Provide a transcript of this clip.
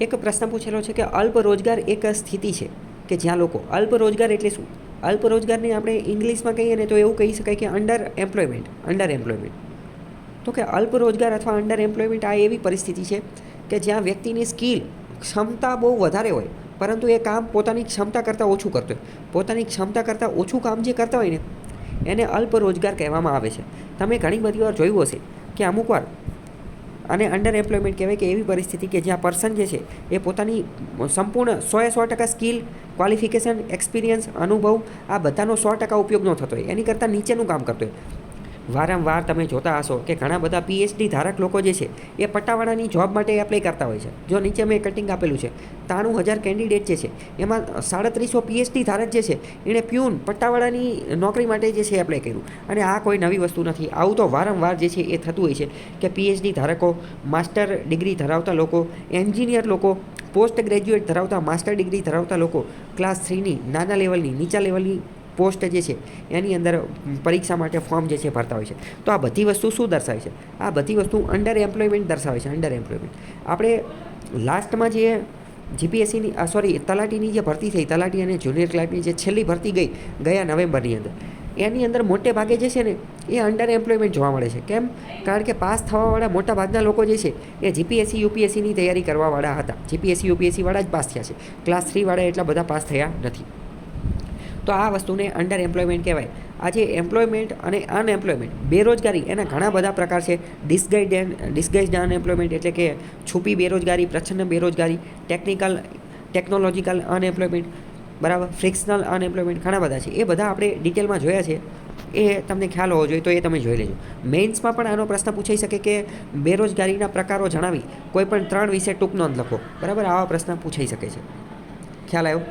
એક પ્રશ્ન પૂછેલો છે કે અલ્પ રોજગાર એક સ્થિતિ છે કે જ્યાં લોકો અલ્પ રોજગાર એટલે શું? અલ્પ રોજગારને આપણે ઇંગ્લિશમાં કહીએ ને તો એવું કહી શકાય કે અંડર એમ્પ્લોયમેન્ટ. તો કે અલ્પ રોજગાર અથવા અંડર એમ્પ્લોયમેન્ટ આ એવી પરિસ્થિતિ છે કે જ્યાં વ્યક્તિની સ્કિલ ક્ષમતા બહુ વધારે હોય પરંતુ એ કામ પોતાની ક્ષમતા કરતાં ઓછું કરતો હોય. પોતાની ક્ષમતા કરતાં ઓછું કામ જે કરતા હોય ને એને અલ્પ રોજગાર કહેવામાં આવે છે. તમે ઘણી બધી વાર જોયું હશે કે અમુક વાર અને અંડર એમ્પ્લોયમેન્ટ કહેવાય કે એવી પરિસ્થિતિ કે જ્યાં પર્સન જે છે એ પોતાની સંપૂર્ણ 100% સ્કિલ, ક્વોલિફિકેશન, એક્સપિરિયન્સ, અનુભવ આ બધાનો 100% ઉપયોગ ન થતો હોય, એની કરતાં નીચેનું કામ કરતો હોય. વારંવાર તમે જોતા હશો કે ઘણા બધા પીએચડી ધારક લોકો જે છે એ પટ્ટાવાળાની જોબ માટે એપ્લાય કરતા હોય છે. જો નીચે મેં કટિંગ આપેલું છે, 93,000 કેન્ડિડેટ જે છે એમાં 350 પીએચડી ધારક જે છે એણે પ્યુન પટ્ટાવાળાની નોકરી માટે જે છે એપ્લાય કર્યું. અને આ કોઈ નવી વસ્તુ નથી. આવું તો વારંવાર જે છે એ થતું હોય છે કે પીએચડી ધારકો, માસ્ટર ડિગ્રી ધરાવતા લોકો, એન્જિનિયર લોકો, પોસ્ટ ગ્રેજ્યુએટ ધરાવતા, માસ્ટર ડિગ્રી ધરાવતા લોકો ક્લાસ 3ની નાના લેવલની, નીચા લેવલની પોસ્ટ જે છે એની અંદર પરીક્ષા માટે ફોર્મ જે છે ભરતા હોય છે. તો આ બધી વસ્તુ શું દર્શાવે છે? આ બધી વસ્તુ અંડર એમ્પ્લોયમેન્ટ દર્શાવે છે. અંડર એમ્પ્લોયમેન્ટ આપણે લાસ્ટમાં જે જીપીએસસીની તલાટીની જે ભરતી થઈ, તલાટી અને જુનિયર ક્લાર્કની જે છેલ્લી ભરતી ગઈ ગયા નવેમ્બરની અંદર, એની અંદર મોટે ભાગે જે છે ને એ અંડર એમ્પ્લોયમેન્ટ જોવા મળે છે. કેમ? કારણ કે પાસ થવાવાળા મોટા ભાગના લોકો જે છે એ જીપીએસસી યુપીએસસીની તૈયારી કરવાવાળા હતા. જીપીએસસી યુપીએસસીવાળા જ પાસ થયા છે. ક્લાસ 3વાળા એટલા બધા પાસ થયા નથી. તો આ વસ્તુને અંડર એમ્પ્લોયમેન્ટ કહેવાય. આજે એમ્પ્લોયમેન્ટ અને અનએમ્પ્લોયમેન્ટ, બેરોજગારી એના ઘણા બધા પ્રકાર છે. ડિસ્ગાઇઝડ અનએમ્પ્લોયમેન્ટ એટલે કે છુપી બેરોજગારી, પ્રચ્છન્ન બેરોજગારી, ટેકનોલોજીકલ અનએમ્પ્લોયમેન્ટ, બરાબર, ફ્રિક્શનલ અનએમ્પ્લોયમેન્ટ, ઘણા બધા છે. એ બધા આપણે ડિટેલમાં જોયા છે. એ તમને ખ્યાલ હોવો જોઈએ તો એ તમે જોઈ લેજો. મેઇન્સમાં પણ આનો પ્રશ્ન પૂછાઈ શકે કે બેરોજગારીના પ્રકારો જણાવી કોઈ પણ 3 વિશે ટૂંક નોંધ લખો, બરાબર, આવા પ્રશ્ન પૂછાઈ શકે છે. ખ્યાલ આવ્યો?